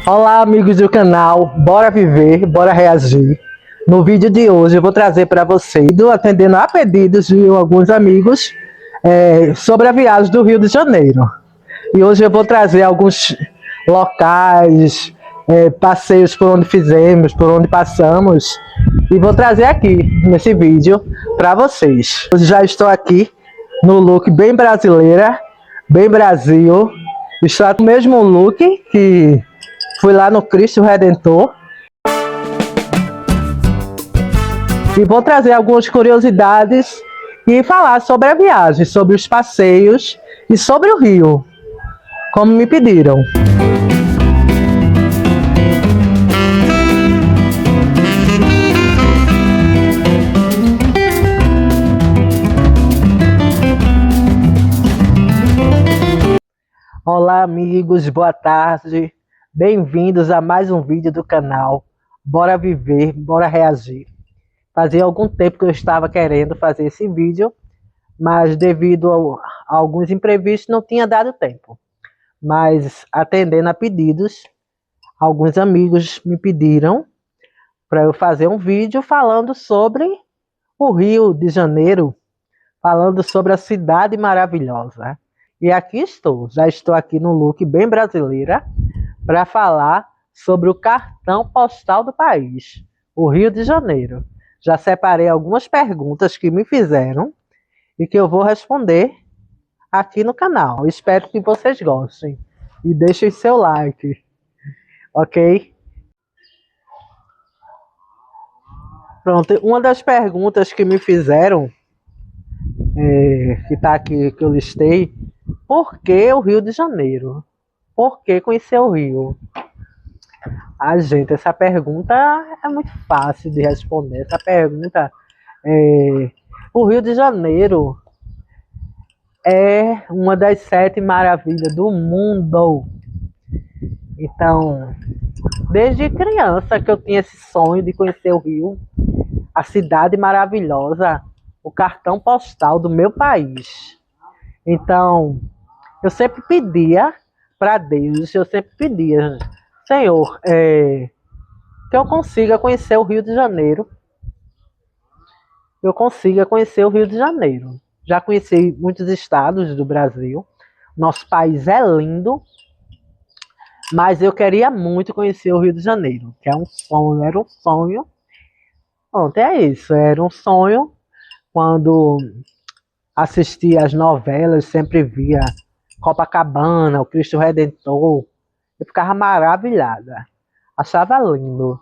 Olá, amigos do canal, bora viver, bora reagir. No vídeo de hoje eu vou trazer para vocês, atendendo a pedidos de alguns amigos, sobre a viagem do Rio de Janeiro. E hoje eu vou trazer alguns locais, passeios por onde fizemos, por onde passamos, e vou trazer aqui nesse vídeo para vocês. Hoje já estou aqui no look bem brasileira, bem Brasil. Estou com o mesmo look que fui lá no Cristo Redentor. E vou trazer algumas curiosidades e falar sobre a viagem, sobre os passeios e sobre o Rio, como me pediram. Olá, amigos, boa tarde. Bem-vindos a mais um vídeo do canal. Bora viver, bora reagir. Fazia algum tempo que eu estava querendo fazer esse vídeo, mas devido a alguns imprevistos não tinha dado tempo. Mas atendendo a pedidos, alguns amigos me pediram para eu fazer um vídeo falando sobre o Rio de Janeiro, falando sobre a cidade maravilhosa. E aqui estou, já estou aqui no look bem brasileira, para falar sobre o cartão postal do país, o Rio de Janeiro. Já separei algumas perguntas que me fizeram e que eu vou responder aqui no canal. Espero que vocês gostem e deixem seu like, ok? Pronto, uma das perguntas que me fizeram, que está aqui, que eu listei, por que o Rio de Janeiro? Por que conhecer o Rio? Gente, essa pergunta é muito fácil de responder. Essa pergunta o Rio de Janeiro é uma das 7 maravilhas do mundo. Então, desde criança que eu tinha esse sonho de conhecer o Rio, a cidade maravilhosa, o cartão postal do meu país. Então, eu sempre pedia para Deus, eu sempre pedia, Senhor, que eu consiga conhecer o Rio de Janeiro. Eu consiga conhecer o Rio de Janeiro. Já conheci muitos estados do Brasil. Nosso país é lindo, mas eu queria muito conhecer o Rio de Janeiro, que é um sonho, era um sonho. Pronto, é isso, era um sonho. Quando assistia às novelas, sempre via Copacabana, o Cristo Redentor. Eu ficava maravilhada, achava lindo.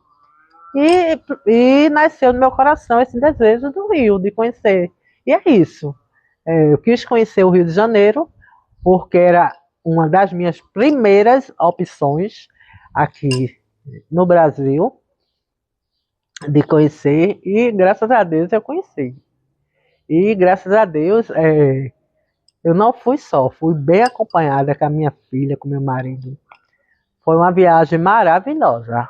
E nasceu no meu coração esse desejo do Rio, de conhecer. E é isso. Eu quis conhecer o Rio de Janeiro, porque era uma das minhas primeiras opções aqui no Brasil de conhecer, e graças a Deus eu conheci. E graças a Deus eu não fui só, fui bem acompanhada com a minha filha, com meu marido. Foi uma viagem maravilhosa.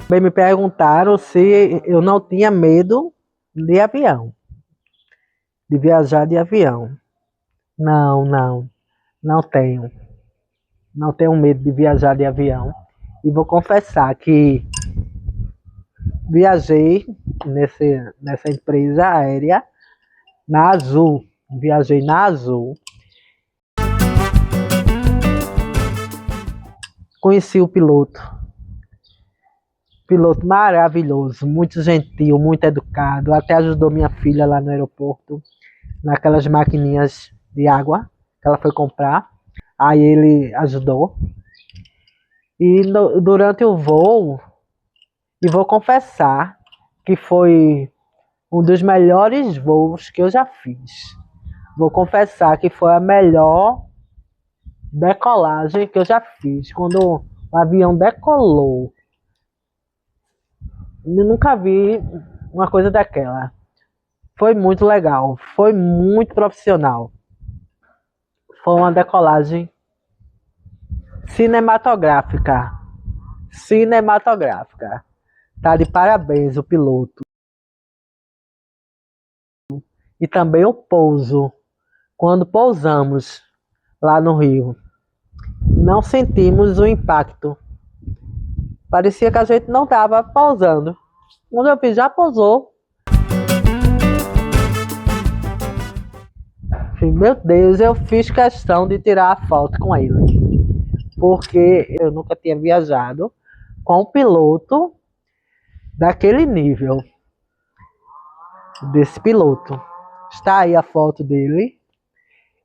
Bem, me perguntaram se eu não tinha medo de avião, de viajar de avião. Não tenho. Não tenho medo de viajar de avião. E vou confessar que viajei nessa empresa aérea, na Azul. Viajei na Azul. Conheci o piloto. Piloto maravilhoso, muito gentil, muito educado. Até ajudou minha filha lá no aeroporto, naquelas maquininhas de água que ela foi comprar. Aí ele ajudou. E durante o voo, e vou confessar que foi um dos melhores voos que eu já fiz. Vou confessar que foi a melhor decolagem que eu já fiz. Quando o avião decolou, eu nunca vi uma coisa daquela. Foi muito legal, foi muito profissional. Foi uma decolagem cinematográfica. Cinematográfica. Tá de parabéns o piloto. E também o pouso. Quando pousamos lá no Rio. não sentimos o impacto. Parecia que a gente não estava pousando. Quando eu fiz, já pousou. Meu Deus, eu fiz questão de tirar a foto com ele, porque eu nunca tinha viajado com um piloto daquele nível, desse piloto. Está aí a foto dele,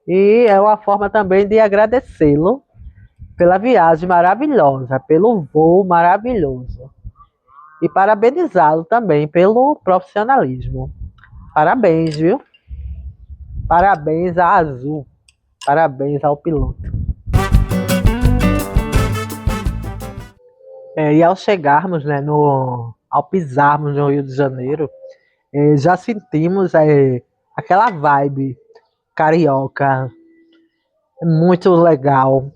e é uma forma também de agradecê-lo pela viagem maravilhosa, pelo voo maravilhoso, e parabenizá-lo também pelo profissionalismo. Parabéns, viu? Parabéns à Azul, parabéns ao piloto. E ao chegarmos, né, ao pisarmos no Rio de Janeiro, já sentimos aquela vibe carioca, muito legal,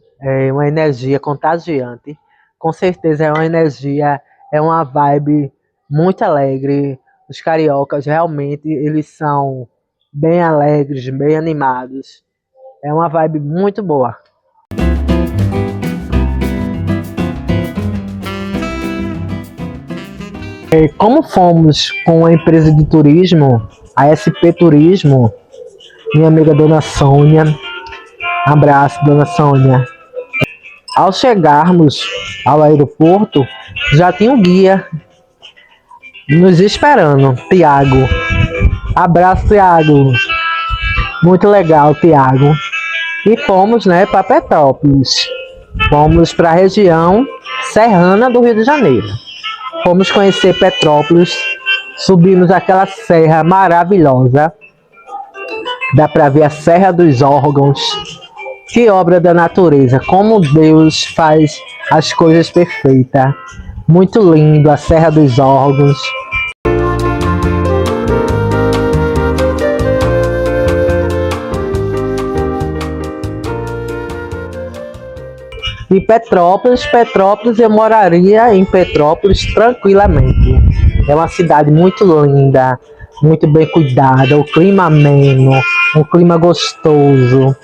uma energia contagiante. Com certeza é uma energia, é uma vibe muito alegre. Os cariocas realmente eles são bem alegres, bem animados. É uma vibe muito boa. Como fomos com a empresa de turismo, a SP Turismo, minha amiga Dona Sônia, abraço Dona Sônia. Ao chegarmos ao aeroporto, já tinha um guia nos esperando, Tiago. Abraço, Tiago. Muito legal, Tiago. E fomos, né, para Petrópolis. Fomos para a região serrana do Rio de Janeiro. Fomos conhecer Petrópolis, subimos aquela serra maravilhosa. Dá para ver a Serra dos Órgãos. Que obra da natureza, como Deus faz as coisas perfeitas. Muito lindo, a Serra dos Órgãos. E Petrópolis, eu moraria em Petrópolis tranquilamente. É uma cidade muito linda, muito bem cuidada, o clima ameno, um clima gostoso.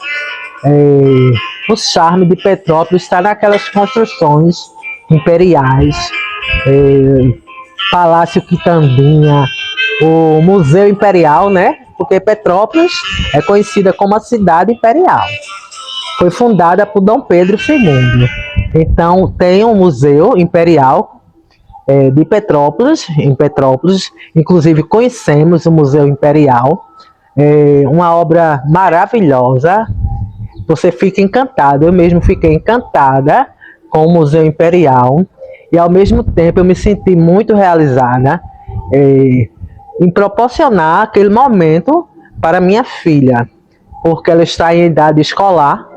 O charme de Petrópolis está naquelas construções imperiais, Palácio Quitandinha, o Museu Imperial, né? Porque Petrópolis é conhecida como a cidade imperial. Foi fundada por Dom Pedro II. Então tem um museu imperial de Petrópolis, em Petrópolis. Inclusive conhecemos o Museu Imperial, uma obra maravilhosa. Você fica encantado, eu mesmo fiquei encantada com o Museu Imperial e ao mesmo tempo eu me senti muito realizada em proporcionar aquele momento para minha filha, porque ela está em idade escolar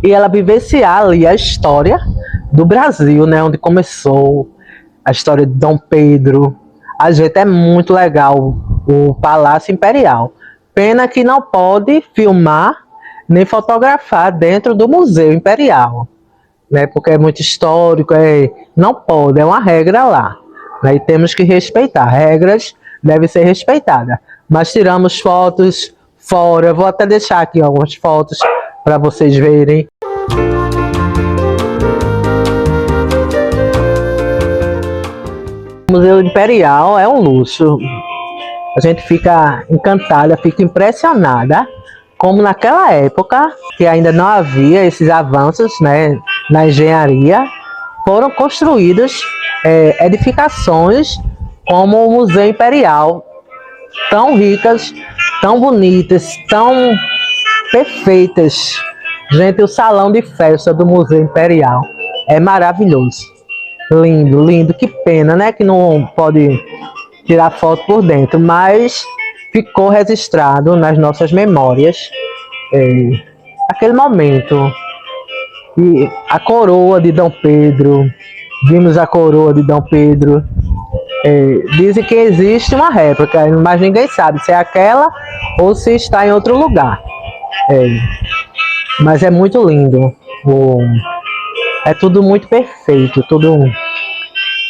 e ela vivenciar ali a história do Brasil, né, onde começou a história de Dom Pedro. A gente é muito legal o Palácio Imperial. Pena que não pode filmar nem fotografar dentro do Museu Imperial, né? Porque é muito histórico, não pode, é uma regra lá, né? E temos que respeitar, regras devem ser respeitadas. Mas tiramos fotos fora, eu vou até deixar aqui algumas fotos para vocês verem. O Museu Imperial é um luxo, a gente fica encantada, fica impressionada como naquela época, que ainda não havia esses avanços, né, na engenharia, foram construídas edificações como o Museu Imperial, tão ricas, tão bonitas, tão perfeitas. Gente, o salão de festa do Museu Imperial é maravilhoso. Lindo, lindo. Que pena, né, que não pode tirar foto por dentro, mas ficou registrado nas nossas memórias aquele momento. E a coroa de Dom Pedro, vimos a coroa de Dom Pedro. Dizem que existe uma réplica, mas ninguém sabe se é aquela ou se está em outro lugar. Mas é muito lindo. É tudo muito perfeito, tudo.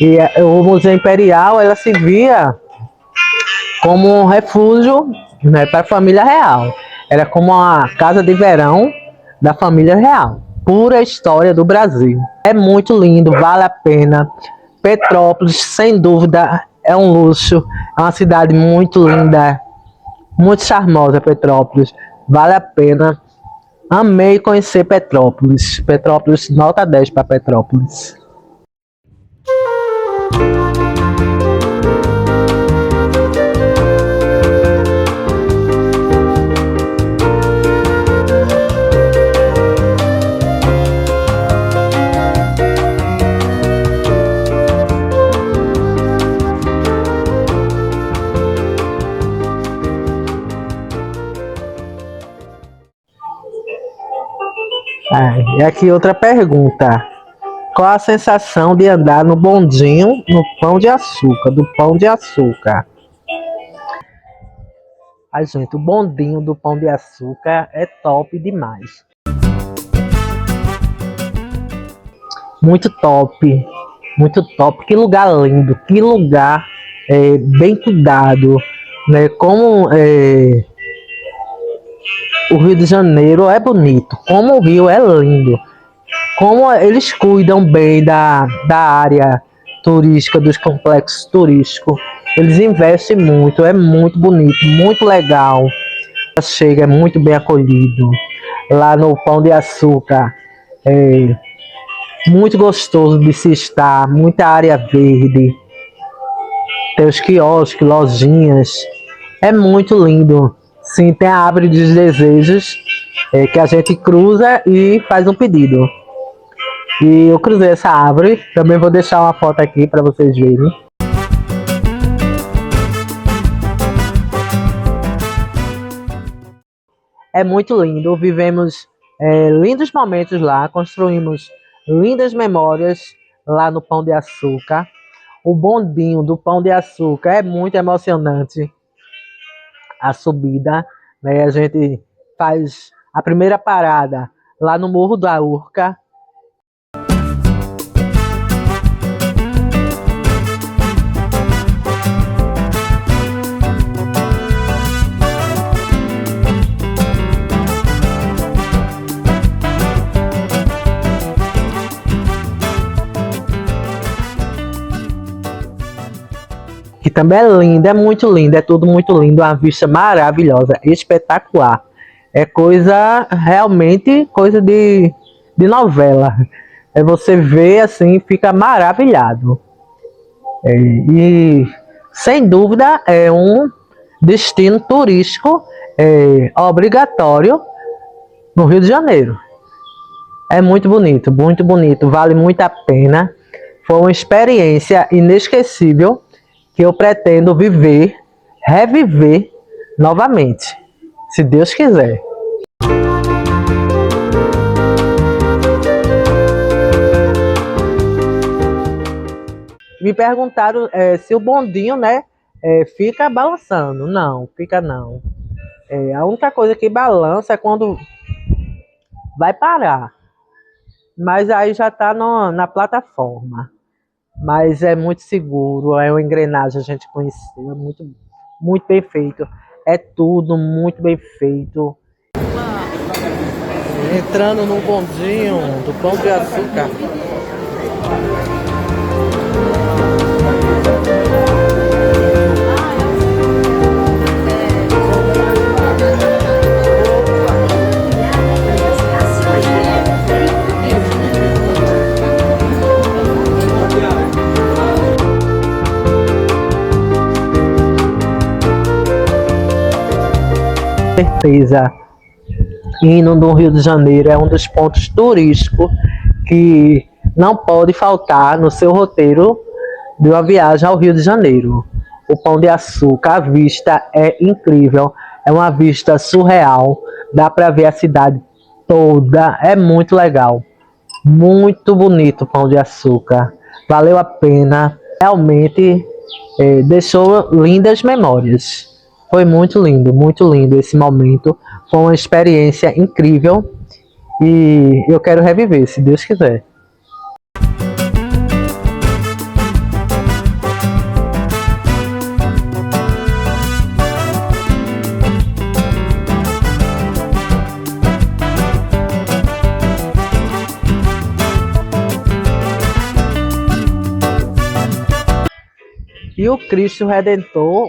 E o Museu Imperial, ela se via como um refúgio, né, para a família real. Era como a casa de verão da família real. pura história do Brasil. É muito lindo, vale a pena. Petrópolis, sem dúvida, é um luxo. É uma cidade muito linda, muito charmosa, Petrópolis. Vale a pena. Amei conhecer Petrópolis. Petrópolis, nota 10 para Petrópolis. E aqui outra pergunta. Qual a sensação de andar no bondinho no Pão de Açúcar, do Pão de Açúcar? Ai, gente, o bondinho do Pão de Açúcar é top demais. Muito top, muito top. Que lugar lindo, que lugar bem cuidado, né? Como o Rio de Janeiro é bonito, como o Rio é lindo, como eles cuidam bem da área turística, dos complexos turísticos. Eles investem muito, é muito bonito, muito legal. Chega, é muito bem acolhido. Lá no Pão de Açúcar, muito gostoso de se estar, muita área verde. Tem os quiosques, lojinhas. É muito lindo. Sim, tem a árvore dos desejos, que a gente cruza e faz um pedido. E eu cruzei essa árvore, também vou deixar uma foto aqui para vocês verem. É muito lindo, vivemos lindos momentos lá, construímos lindas memórias lá no Pão de Açúcar. O bondinho do Pão de Açúcar é muito emocionante. A subida, né? A gente faz a primeira parada lá no Morro da Urca. Que também é lindo, é muito lindo, é tudo muito lindo, uma vista maravilhosa, espetacular. É coisa, realmente, coisa de novela. Você vê assim, fica maravilhado. E, sem dúvida, é um destino turístico obrigatório no Rio de Janeiro. É muito bonito, vale muito a pena. Foi uma experiência inesquecível que eu pretendo viver, reviver novamente, se Deus quiser. Me perguntaram se o bondinho, né, fica balançando. Não, fica não. A única coisa que balança é quando vai parar. Mas aí já está na plataforma. Mas é muito seguro, é uma engrenagem, a gente conheceu, é muito, muito bem feito. É tudo muito bem feito. Entrando no bondinho do Pão de Açúcar. Certeza, indo no Rio de Janeiro é um dos pontos turísticos que não pode faltar no seu roteiro de uma viagem ao Rio de Janeiro. O Pão de Açúcar, a vista é incrível, é uma vista surreal, dá para ver a cidade toda, é muito legal, muito bonito o Pão de Açúcar, valeu a pena, realmente deixou lindas memórias. Foi muito lindo esse momento. Foi uma experiência incrível e eu quero reviver, se Deus quiser. E o Cristo Redentor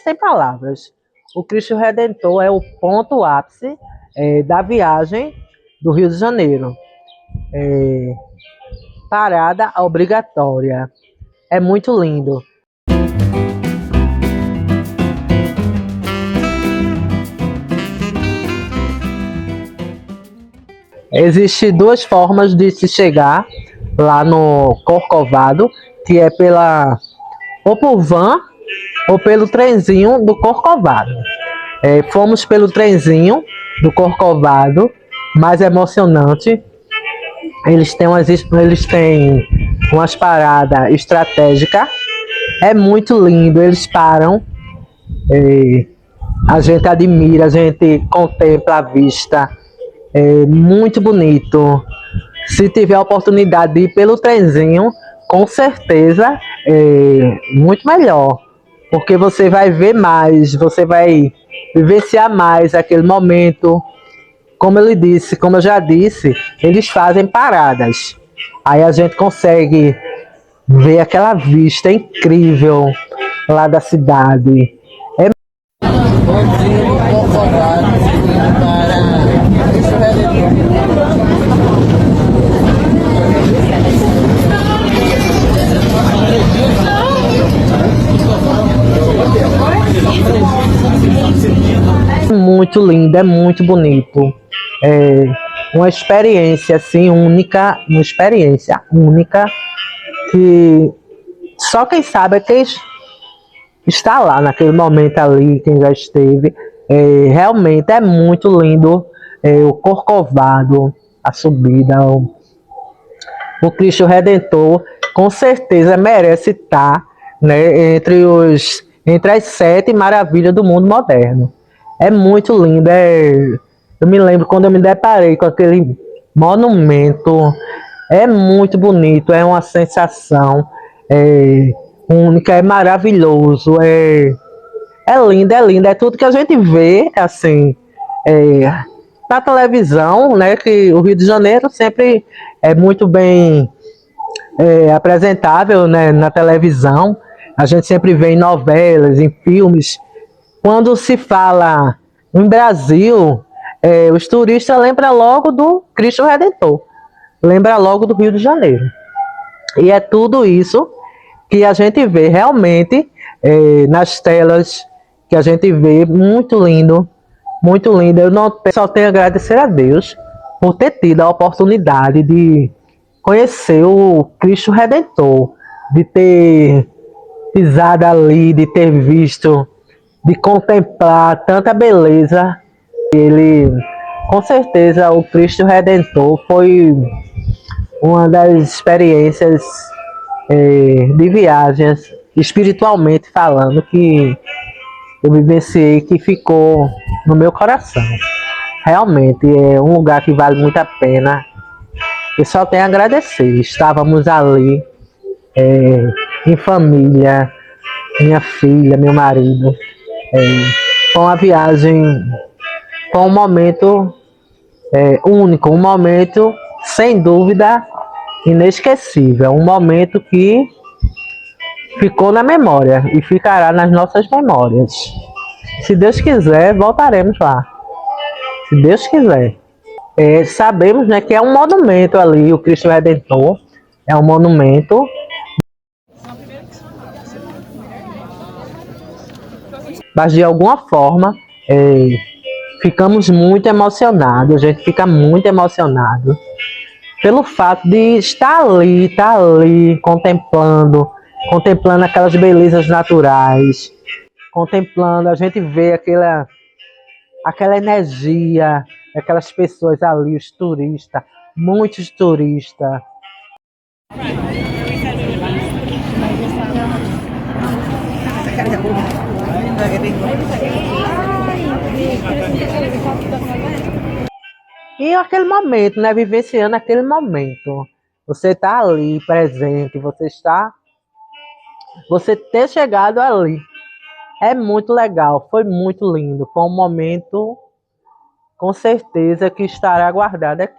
sem palavras. O Cristo Redentor é o ponto ápice da viagem do Rio de Janeiro. Parada obrigatória. É muito lindo. Existem duas formas de se chegar lá no Corcovado, que é ou por van ou pelo trenzinho do Corcovado. Fomos pelo trenzinho do Corcovado, mais emocionante. Eles têm umas paradas estratégicas. É muito lindo, eles param. A gente admira, a gente contempla a vista. É muito bonito. Se tiver a oportunidade de ir pelo trenzinho, com certeza muito melhor. Porque você vai ver mais, você vai vivenciar mais aquele momento. Como eu já disse, eles fazem paradas. Aí a gente consegue ver aquela vista incrível lá da cidade. Muito lindo, é muito bonito. É uma experiência assim única, que só quem sabe é quem está lá naquele momento ali, quem já esteve. Realmente é muito lindo o Corcovado, a subida, o Cristo Redentor, com certeza merece estar, né, entre as 7 maravilhas do mundo moderno. É muito lindo. Eu me lembro quando eu me deparei com aquele monumento. É muito bonito, é uma sensação única, é maravilhoso, é lindo, é tudo que a gente vê assim na televisão, né? Que o Rio de Janeiro sempre é muito bem apresentável, né, na televisão. A gente sempre vê em novelas, em filmes. Quando se fala em Brasil, os turistas lembram logo do Cristo Redentor, lembra logo do Rio de Janeiro. E é tudo isso que a gente vê realmente nas telas, que a gente vê, muito lindo, muito lindo. Só tenho a agradecer a Deus por ter tido a oportunidade de conhecer o Cristo Redentor, de ter pisado ali, de ter visto, de contemplar tanta beleza. Ele, com certeza, o Cristo Redentor foi uma das experiências de viagens, espiritualmente falando, que eu vivenciei, que ficou no meu coração. Realmente é um lugar que vale muito a pena. Eu só tenho a agradecer. Estávamos ali em família, minha filha, meu marido. Foi uma viagem, foi um momento único, um momento sem dúvida inesquecível, um momento que ficou na memória e ficará nas nossas memórias. Se Deus quiser, voltaremos lá. Se Deus quiser. Sabemos, né, que é um monumento ali, o Cristo Redentor. É um monumento. Mas de alguma forma ficamos muito emocionados. A gente fica muito emocionado pelo fato de estar ali contemplando aquelas belezas naturais, contemplando, a gente vê aquela energia, aquelas pessoas ali, os turistas, muitos turistas. E aquele momento, né? Vivenciando aquele momento. Você está ali presente, você ter chegado ali. É muito legal, foi muito lindo. Foi um momento, com certeza, que estará guardado aqui.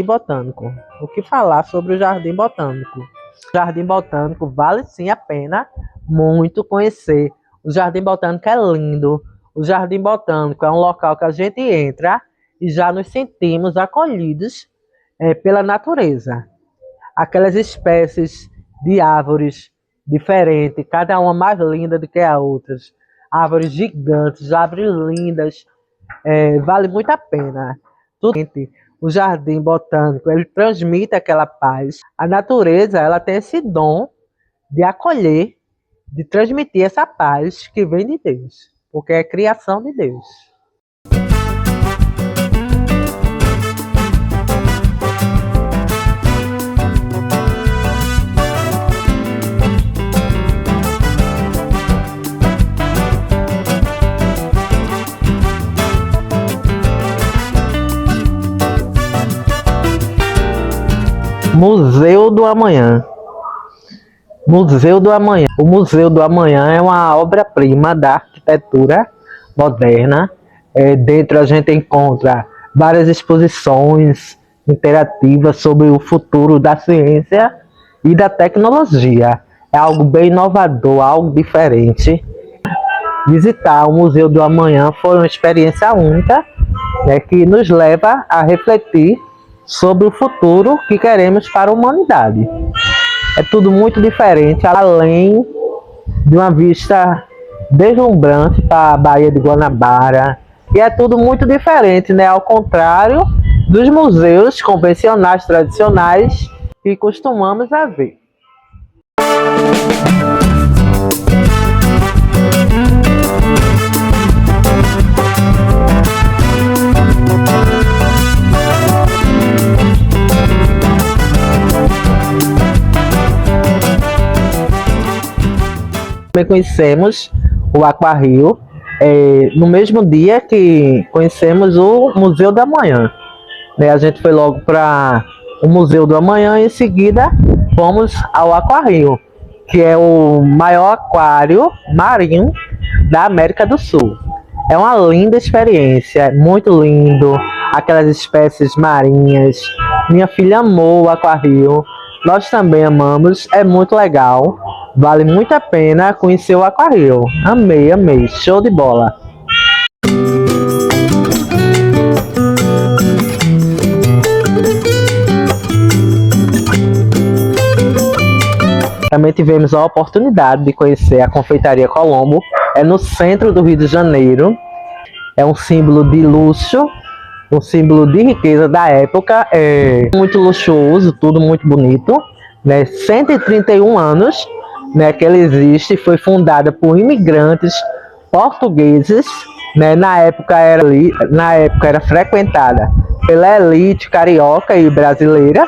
Botânico. O que falar sobre o Jardim Botânico? O Jardim Botânico vale sim a pena muito conhecer. O Jardim Botânico é lindo. O Jardim Botânico é um local que a gente entra e já nos sentimos acolhidos pela natureza. Aquelas espécies de árvores diferentes, cada uma mais linda do que a outra. Árvores gigantes, árvores lindas, vale muito a pena. O Jardim Botânico, ele transmite aquela paz. A natureza, ela tem esse dom de acolher, de transmitir essa paz que vem de Deus, porque é criação de Deus. Museu do Amanhã. Museu do Amanhã. O Museu do Amanhã é uma obra-prima da arquitetura moderna. Dentro a gente encontra várias exposições interativas sobre o futuro da ciência e da tecnologia. É algo bem inovador, algo diferente. Visitar o Museu do Amanhã foi uma experiência única, que nos leva a refletir sobre o futuro que queremos para a humanidade. É tudo muito diferente, além de uma vista deslumbrante para a Baía de Guanabara. E é tudo muito diferente, ao contrário dos museus convencionais, tradicionais, que costumamos a ver. Também conhecemos o Aquarrio, no mesmo dia que conhecemos o Museu do Amanhã. A gente foi logo para o Museu do Amanhã e em seguida fomos ao Aquarrio, que é o maior aquário marinho da América do Sul. É uma linda experiência, muito lindo, aquelas espécies marinhas. Minha filha amou o Aquarrio, nós também amamos, é muito legal. Vale muito a pena conhecer o Aquarrio. Amei, amei. Show de bola. Também tivemos a oportunidade de conhecer a Confeitaria Colombo. É no centro do Rio de Janeiro. É um símbolo de luxo, um símbolo de riqueza da época. É muito luxuoso, tudo muito bonito. 131 anos que ela existe, foi fundada por imigrantes portugueses, na época era frequentada pela elite carioca e brasileira,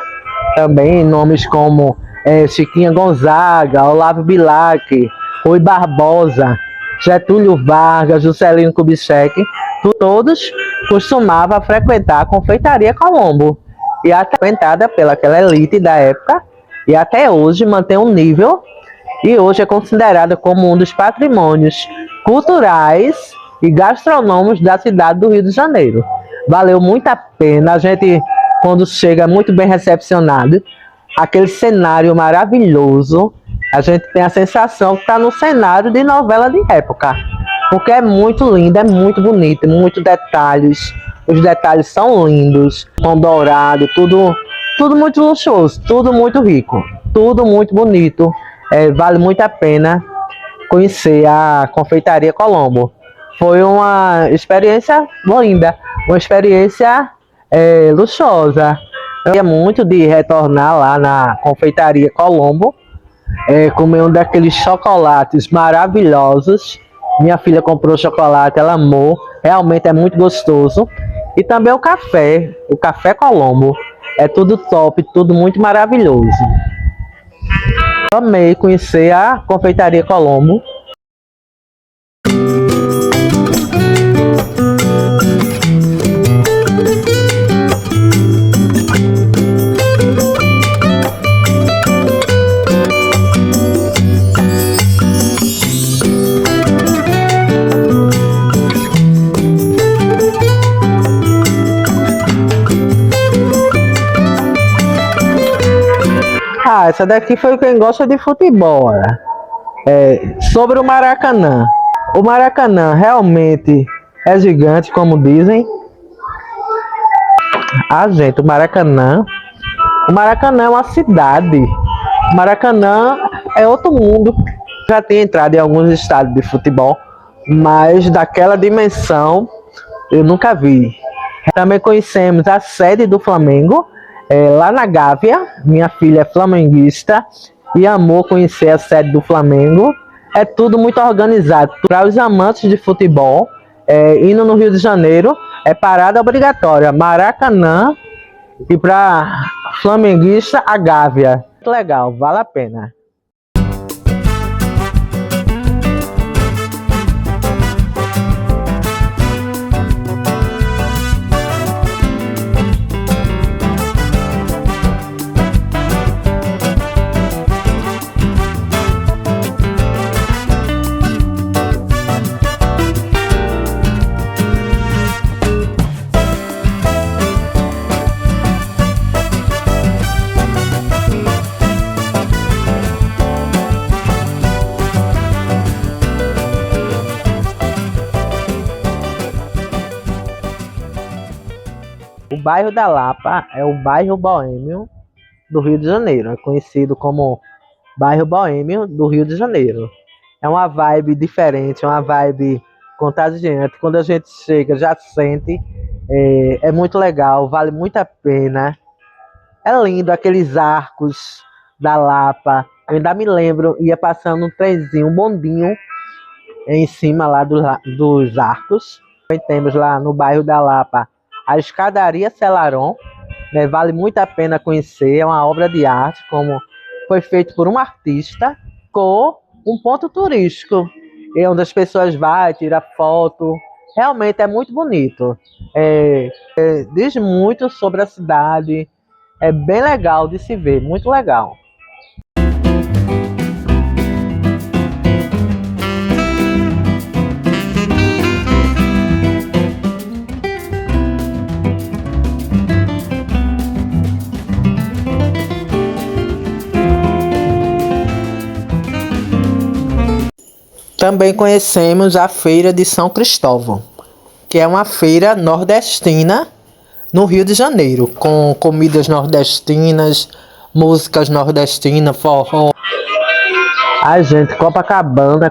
também nomes como Chiquinha Gonzaga, Olavo Bilac, Rui Barbosa, Getúlio Vargas, Juscelino Kubitschek, todos costumavam frequentar a Confeitaria Colombo, e até frequentada pelaquela elite da época, e até hoje mantém um nível. E hoje é considerada como um dos patrimônios culturais e gastronômicos da cidade do Rio de Janeiro. Valeu muito a pena, a gente, quando chega, muito bem recepcionado. Aquele cenário maravilhoso, a gente tem a sensação que está no cenário de novela de época. Porque é muito lindo, é muito bonito, muitos detalhes. Os detalhes são lindos, com dourado, tudo muito luxuoso, tudo muito rico, tudo muito bonito. Vale muito a pena conhecer a Confeitaria Colombo. Foi uma experiência linda, uma experiência luxuosa. Eu queria muito de retornar lá na Confeitaria Colombo, comer um daqueles chocolates maravilhosos. Minha filha comprou chocolate, ela amou, realmente é muito gostoso. E também o Café Colombo. É tudo top, tudo muito maravilhoso. Amei conhecer a Confeitaria Colombo. essa daqui foi quem gosta de futebol. Olha. Sobre o Maracanã. O Maracanã realmente é gigante, como dizem. Ah, gente, o Maracanã é uma cidade. O Maracanã é outro mundo. Já tem entrado em alguns estádios de futebol, mas daquela dimensão eu nunca vi. Também conhecemos a sede do Flamengo, lá na Gávea. Minha filha é flamenguista e amou conhecer a sede do Flamengo. É tudo muito organizado. Para os amantes de futebol, indo no Rio de Janeiro, é parada obrigatória. Maracanã e para flamenguista, a Gávea. Muito legal, vale a pena. O bairro da Lapa é o bairro boêmio do Rio de Janeiro. É conhecido como bairro boêmio do Rio de Janeiro. É uma vibe diferente, uma vibe contagiante. Quando a gente chega, já sente. É muito legal, vale muito a pena. É lindo aqueles arcos da Lapa. Eu ainda me lembro, ia passando um trenzinho, um bondinho em cima lá dos arcos. Também temos lá no bairro da Lapa a escadaria Celaron, né? Vale muito a pena conhecer, é uma obra de arte, como foi feito por um artista, com um ponto turístico, onde as pessoas vão, tirar foto. Realmente é muito bonito. Diz muito sobre a cidade, é bem legal de se ver, muito legal. Também conhecemos a Feira de São Cristóvão, que é uma feira nordestina no Rio de Janeiro, com comidas nordestinas, músicas nordestinas, forró. Ai, gente, Copacabana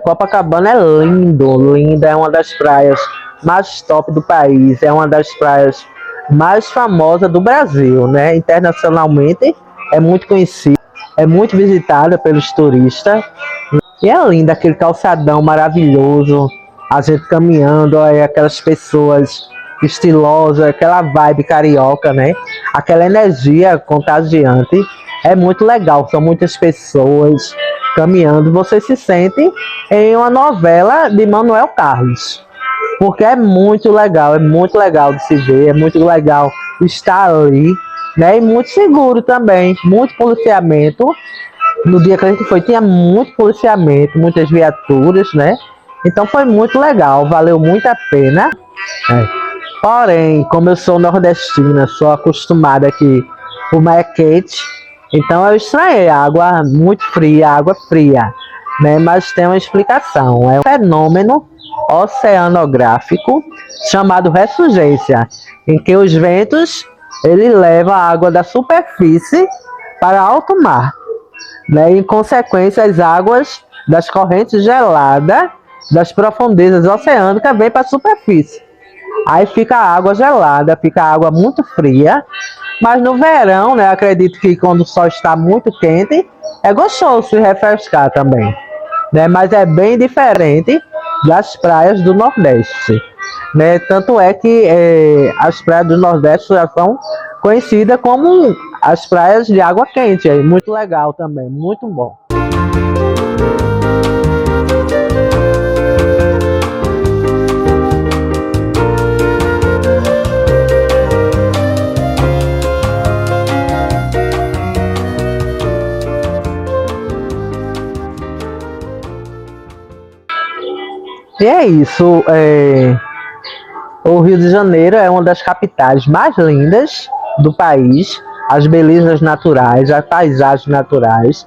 é lindo, é uma das praias mais top do país, é uma das praias mais famosas do Brasil, né? Internacionalmente é muito conhecida, é muito visitada pelos turistas. E é lindo aquele calçadão maravilhoso, a gente caminhando, aí aquelas pessoas estilosas, aquela vibe carioca, né? Aquela energia contagiante. É muito legal, são muitas pessoas caminhando. Você se sente em uma novela de Manuel Carlos. Porque é muito legal de se ver, é muito legal estar ali, né? E muito seguro também, muito policiamento. No dia que a gente foi, tinha muito policiamento, muitas viaturas, né? Então foi muito legal, valeu muito a pena. Porém, como eu sou nordestina, sou acostumada aqui, o mar é quente, então eu estranhei a água muito fria, água fria, né? Mas tem uma explicação, é um fenômeno oceanográfico chamado ressurgência, em que os ventos, ele leva a água da superfície para alto mar. Né? Em consequência, as águas das correntes geladas das profundezas oceânicas vêm para a superfície. Aí fica a água gelada, fica a água muito fria. Mas no verão, né, acredito que quando o sol está muito quente, é gostoso se refrescar também. Né? Mas é bem diferente das praias do Nordeste. Né? Tanto é que as praias do Nordeste já são conhecidas como as praias de água quente. É muito legal também, muito bom. E é isso. O Rio de Janeiro é uma das capitais mais lindas do país. as belezas naturais, as paisagens naturais.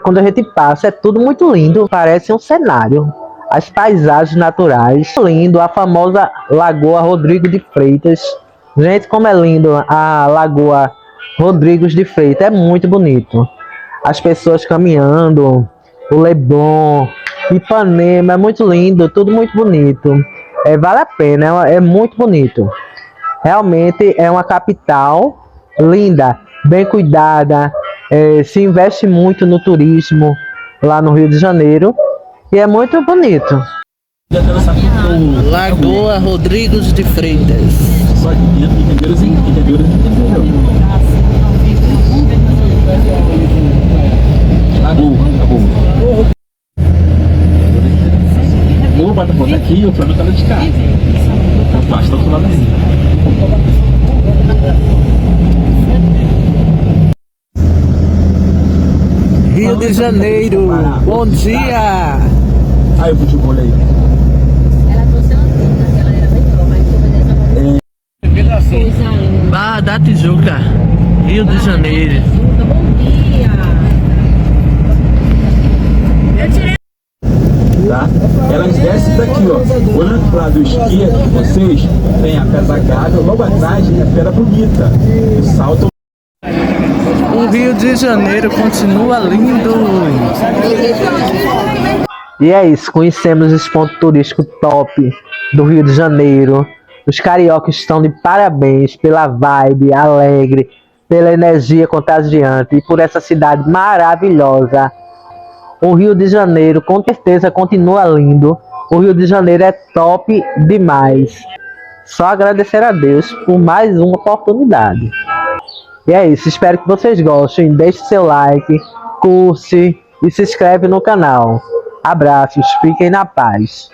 Quando a gente passa, é tudo muito lindo, parece um cenário. As paisagens naturais, lindo, a famosa Lagoa Rodrigo de Freitas. Gente, como é lindo a Lagoa Rodrigues de Freitas, é muito bonito. As pessoas caminhando, o Leblon, Ipanema, é muito lindo, tudo muito bonito. Vale a pena, é muito bonito. Realmente é uma capital linda, bem cuidada, se investe muito no turismo lá no Rio de Janeiro e é muito bonito. Lagoa Rodrigues de Freitas. Só que entenderam. Vou botar aqui, eu tô no de cá. Tá do lado assim. Rio de Janeiro, bom dia! Aí o futebol aí. Ela trouxe ela era bem boa, mas eu da Tijuca, Rio de Janeiro. Bom dia! Eu tirei. Tá? Elas descem daqui, ó. Olhando pro lado esquerdo de vocês, tem a Pedra Gávea, logo atrás tem a Pedra Bonita. E saltam. O Rio de Janeiro continua lindo. E é isso, conhecemos esse ponto turístico top do Rio de Janeiro. Os cariocas estão de parabéns pela vibe alegre, pela energia contagiante e por essa cidade maravilhosa. O Rio de Janeiro com certeza continua lindo. O Rio de Janeiro é top demais. Só agradecer a Deus por mais uma oportunidade. E é isso, espero que vocês gostem. Deixe seu like, curte e se inscreve no canal. Abraços, fiquem na paz.